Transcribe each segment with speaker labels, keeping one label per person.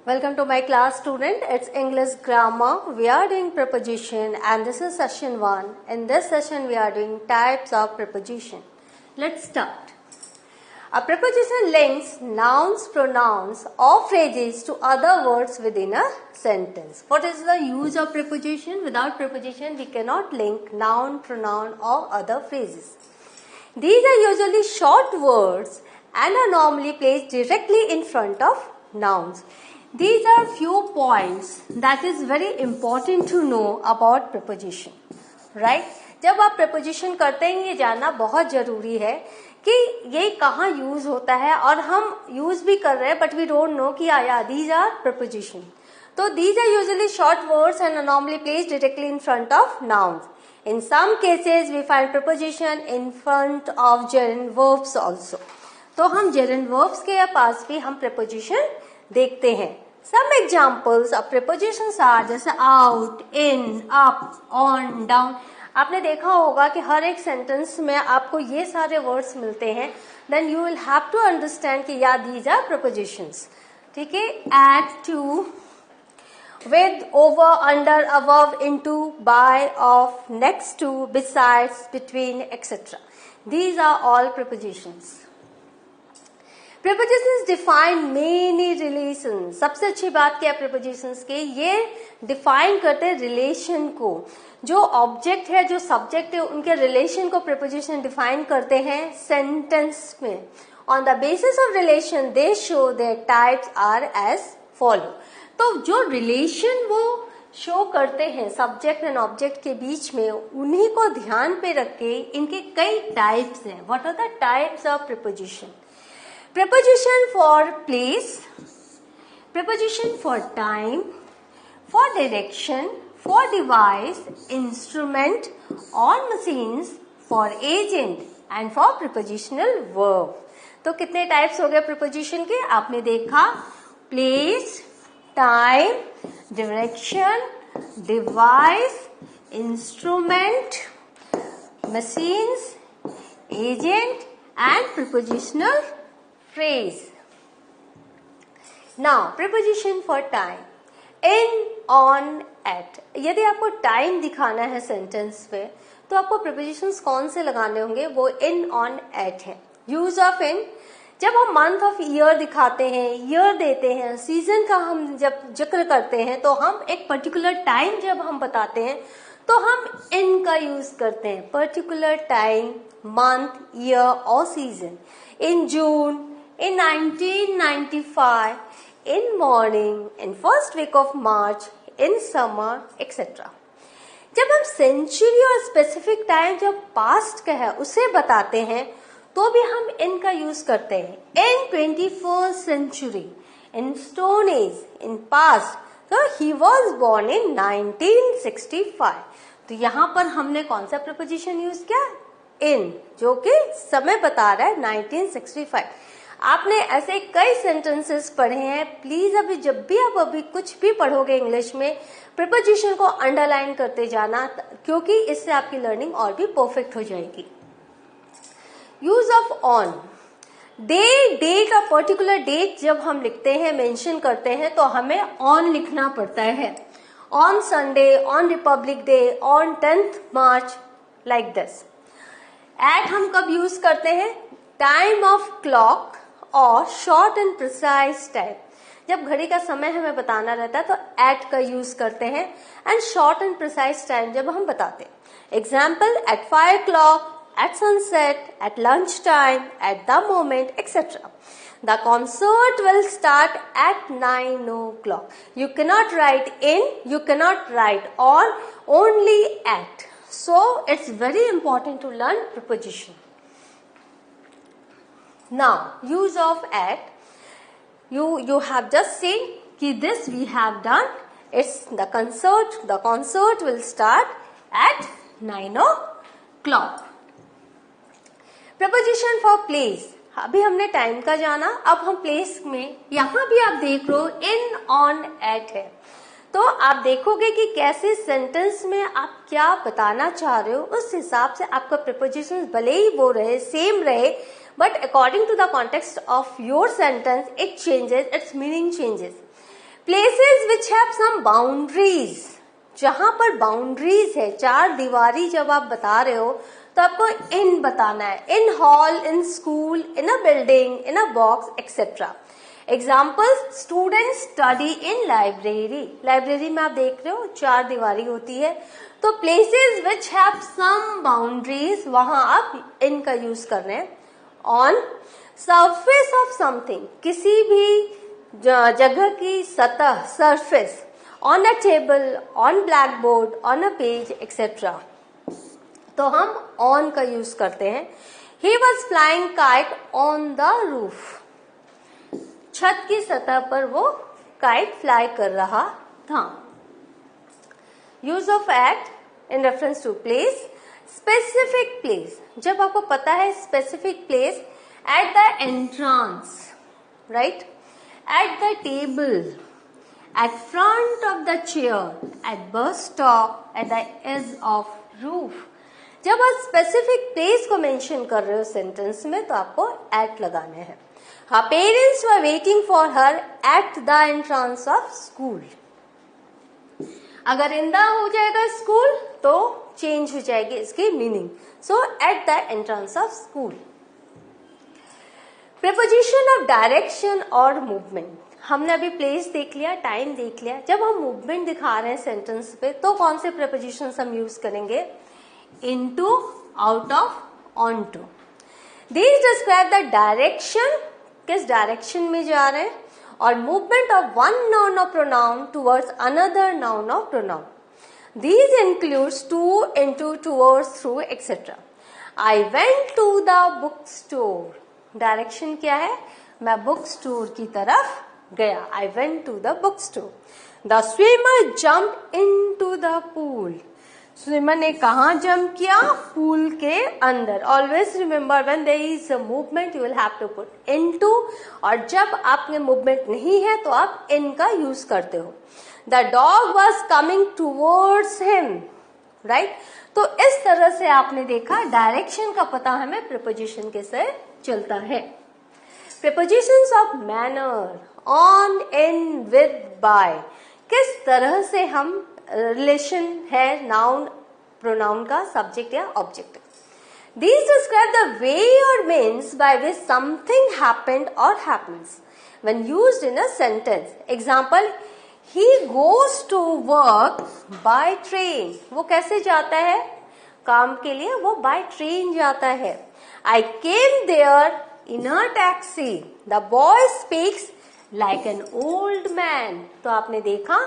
Speaker 1: Welcome to my class, student. It's English grammar. We are doing preposition and this is session 1. In this session we are doing types of preposition. Let's start. A preposition links nouns, pronouns or phrases to other words within a sentence. What is the use of preposition? Without preposition we cannot link noun, pronoun or other phrases. These are usually short words and are normally placed directly in front of nouns. These are few points that is very important to know about preposition, right? जब आप preposition करते हैं ये जानना बहुत जरूरी है कि ये कहाँ यूज होता है और हम यूज भी कर रहे हैं but we don't know कि these are preposition. तो these are usually short words and are normally placed directly in front of nouns. In some cases we find preposition in front of gerund verbs also. तो हम gerund verbs के पास भी हम preposition देखते हैं. Some examples of prepositions are जैसे out, in, up, on, down. आपने देखा होगा कि हर एक सेंटेंस में आपको ये सारे वर्ड्स मिलते हैं. Then you will have to understand कि these are prepositions. ठीक है? At, to, with, over, under, above, into, by, of, next to, besides, between, etc. These are all prepositions. Prepositions define many relations. सबसे अच्छी बात क्या है prepositions के, ये define करते हैं relation को. जो object है, जो subject है, उनके relation को preposition define करते हैं sentence में. On the basis of relation, they show their types are as follow. तो जो relation वो show करते हैं subject and object के बीच में, उन्हीं को ध्यान पे रख के इनके कई types हैं. What are the types of preposition? Preposition for place, preposition for time, for direction, for device, instrument or machines, for agent and for prepositional verb. तो कितने types हो गए preposition के? आपने देखा place, time, direction, device, instrument, machines, agent and prepositional phrase. Now, preposition for time. In, on, at. यदि आपको time दिखाना है sentence पे, तो आपको prepositions कौन से लगाने होंगे? वो in, on, at है. Use of in. जब हम month of year दिखाते हैं, year देते हैं, season का हम जब जिक्र करते हैं, तो हम एक particular time जब हम बताते हैं, तो हम in का use करते हैं. Particular time, month, year और season. In June, in 1995, in morning, in first week of March, in summer, etc. जब हम century और specific time जब past का है उसे बताते हैं तो भी हम in का use करते हैं. In 21st century, in stone age, in past, so he was born in 1965. तो यहाँ पर हमने कौन सा preposition use किया? In, जो कि समय बता रहा है 1965. आपने ऐसे कई सेंटेंसेस पढ़े हैं. प्लीज अभी जब भी आप अभी कुछ भी पढ़ोगे इंग्लिश में, प्रीपोजिशन को अंडरलाइन करते जाना, क्योंकि इससे आपकी लर्निंग और भी परफेक्ट हो जाएगी. Use of on. डेट और पर्टिकुलर डेट जब हम लिखते हैं, मेंशन करते हैं, तो हमें ऑन लिखना पड़ता है. On Sunday, on Republic Day, on 10th March, like this. At हम कब यूज करते हैं? टाइम ऑफ क्लॉक और शॉर्ट एंड प्रिसाइज टाइम. जब घड़ी का समय हमें बताना रहता है तो एट का यूज करते हैं. And short and precise time जब हम बताते हैं. Example, at 5 o'clock, at sunset, at lunch time, at the moment, etcetera. The concert will start at 9 o'clock. You cannot write in, you cannot write on, only at. So it's very important to learn preposition. Now, use of at. You have just seen कि this we have done. It's the concert. The concert will start at 9 o'clock. Preposition for place. अभी हमने time का जाना, अब हम place में, यहाँ भी आप देख लो इन, ऑन, एट है. तो आप देखोगे कि कैसे सेंटेंस में आप क्या बताना चाह रहे हो, उस हिसाब से आपका प्रीपोजिशन भले ही वो रहे, सेम रहे, but according to the context of your sentence it changes, its meaning changes. Places which have some boundaries, जहां पर बाउंड्रीज है, चार दीवारी जब आप बता रहे हो तो आपको इन बताना है, in hall, in school, in a building, in a box etcetera. Examples, student study in library. Library में आप देख रहे हो चार दीवारी होती है. तो places which have some boundaries, वहां आप इन का यूज कर रहे हैं. ऑन सरफेस ऑफ समथिंग, किसी भी जगह की सतह, surface. On a table, on black board, on a page etcetera. तो हम ऑन का यूज करते हैं. He was flying kite on the roof. छत की सतह पर वो काइट फ्लाई कर रहा था. Use of at in reference to place. Specific place, जब आपको पता है specific place, at the entrance, right, at the table, at front of the chair, at bus stop, at the edge of roof. जब आप specific place को mention कर रहे हो सेंटेंस में तो आपको एट लगाने हैं. Her parents were waiting for her at the entrance of school. अगर इन द हो जाएगा स्कूल तो चेंज हो जाएगी इसकी meaning. So at the entrance of school. Preposition of direction और मूवमेंट. हमने अभी प्लेस देख लिया, टाइम देख लिया. जब हम मूवमेंट दिखा रहे हैं सेंटेंस पे तो कौन से प्रीपोजिशन हम यूज करेंगे? Into, out of, onto. These describe the direction, किस डायरेक्शन में जा रहे हैं, और मूवमेंट ऑफ वन नाउन और प्रोनाउन टुवर्ड्स अनदर नाउन और pronoun. These includes to, into, towards, through, etc. I went to the bookstore. Direction क्या है? मैं बुक स्टोर की तरफ गया. I went to the bookstore. The swimmer jumped into the pool. Swimmer ने कहा jump किया? पूल के अंदर. Always remember when there is a movement you will have to put into, और जब आपने मूवमेंट नहीं है तो आप इन का यूज करते हो. The dog was coming towards him, right. तो इस तरह से आपने देखा डायरेक्शन का पता हमें प्रीपोजिशन के से चलता है. Prepositions of manner, on, in, with, by. किस तरह से हम रिलेशन है नाउन प्रोनाउन का, सब्जेक्ट या object. These describe the way or means by which something happened or happens when used in a sentence. Example, he goes to work by train. वो कैसे जाता है काम के लिए? वो by train जाता है. I came there in a taxi. The boy speaks like an old man. तो आपने देखा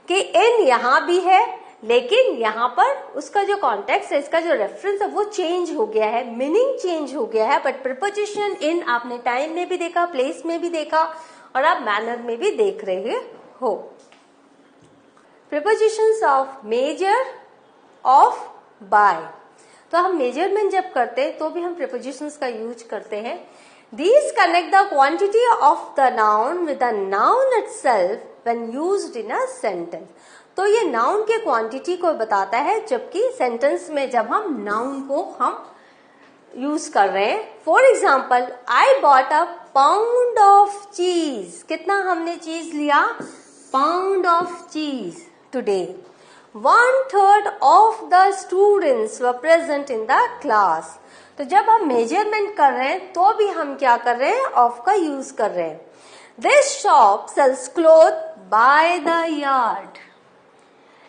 Speaker 1: कि इन यहां भी है लेकिन यहां पर उसका जो कॉन्टेक्स्ट है, इसका जो रेफरेंस है वो चेंज हो गया है, मीनिंग चेंज हो गया है. बट प्रीपोजिशन इन आपने टाइम में भी देखा, प्लेस में भी देखा, और आप मैनर में भी देख रहे हो. Prepositions of measure, of, by. तो हम मेजरमेंट जब करते हैं तो भी हम प्रीपोजिशंस का यूज करते हैं. These connect the quantity of the noun with the noun itself when used in a sentence. तो ये नाउन के क्वांटिटी को बताता है, जबकि सेंटेंस में जब हम नाउन को हम यूज कर रहे हैं. For example, I bought a pound of चीज. कितना हमने चीज लिया? पाउंड ऑफ चीज today. 1/3 of the students were present in the class. तो जब हम मेजरमेंट कर रहे हैं तो भी हम क्या कर रहे हैं? ऑफ का यूज कर रहे हैं. This shop sells cloth by the yard,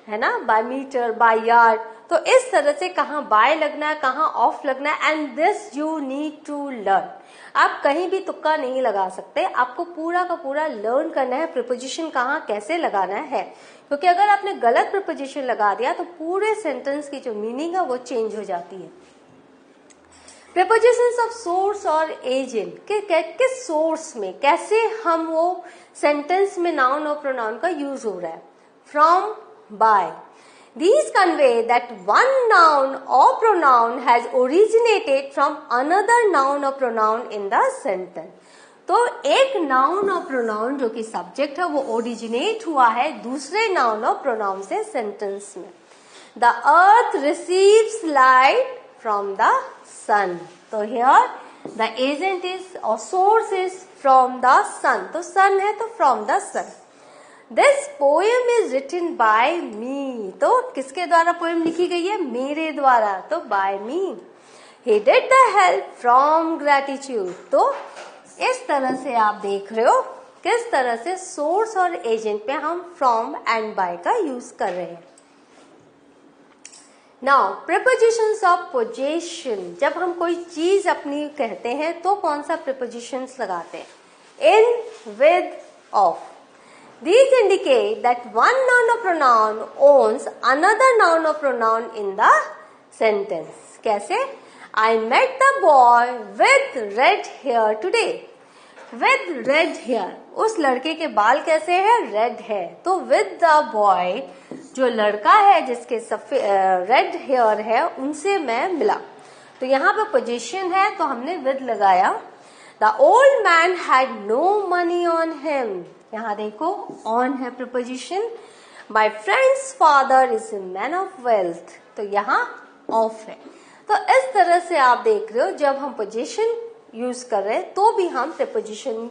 Speaker 1: है ना, बाय मीटर, बाय यार्ड. तो इस तरह से कहाँ बाय लगना है, कहाँ ऑफ लगना है, and this you need to learn. आप कहीं भी तुक्का नहीं लगा सकते, आपको पूरा का पूरा लर्न करना है प्रीपोजिशन कहाँ कैसे लगाना है, क्योंकि अगर आपने गलत प्रीपोजिशन लगा दिया तो पूरे सेंटेंस की जो मीनिंग है वो चेंज हो जाती है. प्रीपोजिशंस ऑफ सोर्स और एजेंट, किस सोर्स में कैसे हम वो सेंटेंस में नाउन और प्रोनाउन का यूज हो रहा है. From, by. These convey that one noun or pronoun has originated from another noun or pronoun in the sentence. तो एक नाउन और प्रोनाउन जो कि सब्जेक्ट है वो ओरिजिनेट हुआ है दूसरे नाउन और प्रोनाउन से सेंटेंस में. The earth receives light from the sun. तो here the agent is or source is from the sun. तो sun है तो from the sun. This poem is written by me, तो किसके द्वारा पोएम लिखी गई है? मेरे द्वारा, तो by me. He did the help from gratitude, तो इस तरह से आप देख रहे हो किस तरह से सोर्स और एजेंट पे हम फ्रॉम एंड बाय का यूज कर रहे हैं। नाउ प्रीपोजिशंस ऑफ पोजेशन, जब हम कोई चीज अपनी कहते हैं तो कौन सा प्रीपोजिशंस लगाते हैं? In, with, of. These indicate that one noun or pronoun owns another noun or pronoun in the sentence. कैसे? I met the boy with red hair today. With red hair, उस लड़के के बाल कैसे हैं? रेड है। तो with the boy, जो लड़का है जिसके रेड हेयर है, उनसे मैं मिला। तो यहाँ पे पोजीशन है तो हमने with लगाया। The old man had no money on him. यहाँ देखो on है preposition. My friend's father is a man of wealth. तो यहाँ of है। तो इस तरह से आप देख रहे हो जब हम पोजीशन यूज कर रहे हैं तो भी हम preposition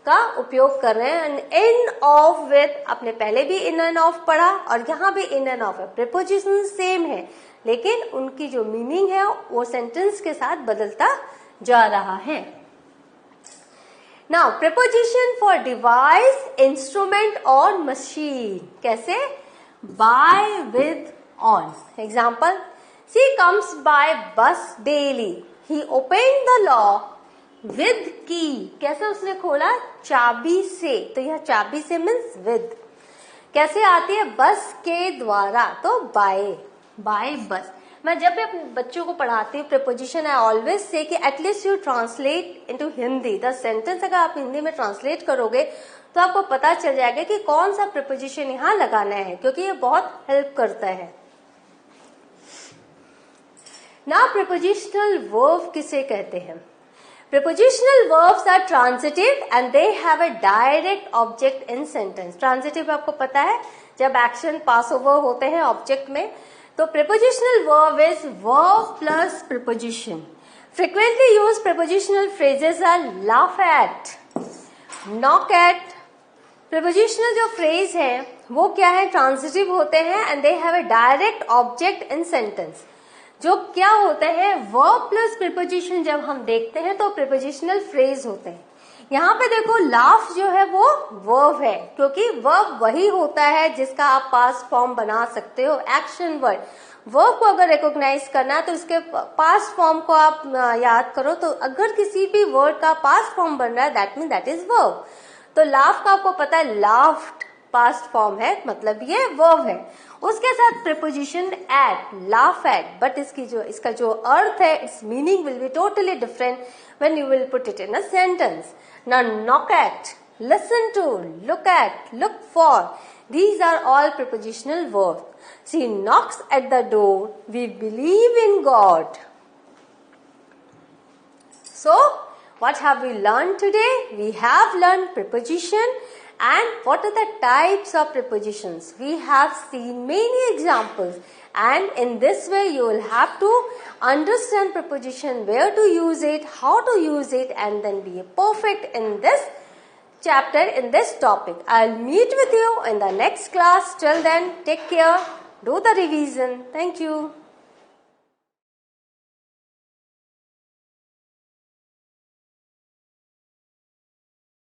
Speaker 1: का उपयोग कर रहे हैं। in, of, with, आपने पहले भी in and of पढ़ा और यहाँ भी in and of है। preposition सेम है लेकिन उनकी जो मीनिंग है वो सेंटेंस के साथ बदलता जा रहा है। Now preposition for device, instrument or machine, कैसे? By, with, on. Example, she comes by bus daily. He opened the lock with key. कैसे उसने खोला? चाबी से। तो यह चाबी से means with. कैसे आती है? बस के द्वारा, तो by बस। मैं जब भी अपने बच्चों को पढ़ाती हूँ प्रीपोजिशन, आई ऑलवेज से कि at least you translate into Hindi the sentence. अगर आप हिंदी में ट्रांसलेट करोगे तो आपको पता चल जाएगा कि कौन सा प्रीपोजिशन यहाँ लगाना है, क्योंकि ये बहुत हेल्प करता है। नाउ प्रीपोजिशनल वर्ब किसे कहते हैं? Prepositional verbs are transitive and they have a direct object in sentence. Transitive आपको पता है जब एक्शन पास ओवर होते हैं ऑब्जेक्ट में। तो prepositional verb is verb plus preposition. Frequently used prepositional phrases are laugh at, knock at. Prepositional जो phrase है वो क्या है? Transitive होते हैं and they have a direct object in sentence. जो क्या होते हैं? verb plus preposition जब हम देखते हैं तो prepositional phrase होते हैं। यहाँ पे देखो लाफ जो है वो वर्ब है, क्योंकि वर्ब वही होता है जिसका आप पास्ट फॉर्म बना सकते हो। एक्शन वर्ड वर्ब को अगर रिकॉग्नाइज करना है तो इसके पास्ट फॉर्म को आप याद करो। तो अगर किसी भी वर्ड का पास्ट फॉर्म बन रहा है that mean that is verb. तो लाफ का आपको पता है लाफ्ड पास्ट फॉर्म है, मतलब ये वर्ब है। उसके साथ preposition at, laugh at, but इसका जो अर्थ है it's meaning will be totally different when you will put it in a sentence. Now knock at, listen to, look at, look for, these are all prepositional verbs. She knocks at the door, we believe in God. So what have we learned today? We have learned preposition and what are the types of prepositions. We have seen many examples and in this way you will have to understand preposition, where to use it, how to use it, and then be perfect in this chapter, in this topic. I'll meet with you in the next class. Till then, take care, do the revision. Thank you.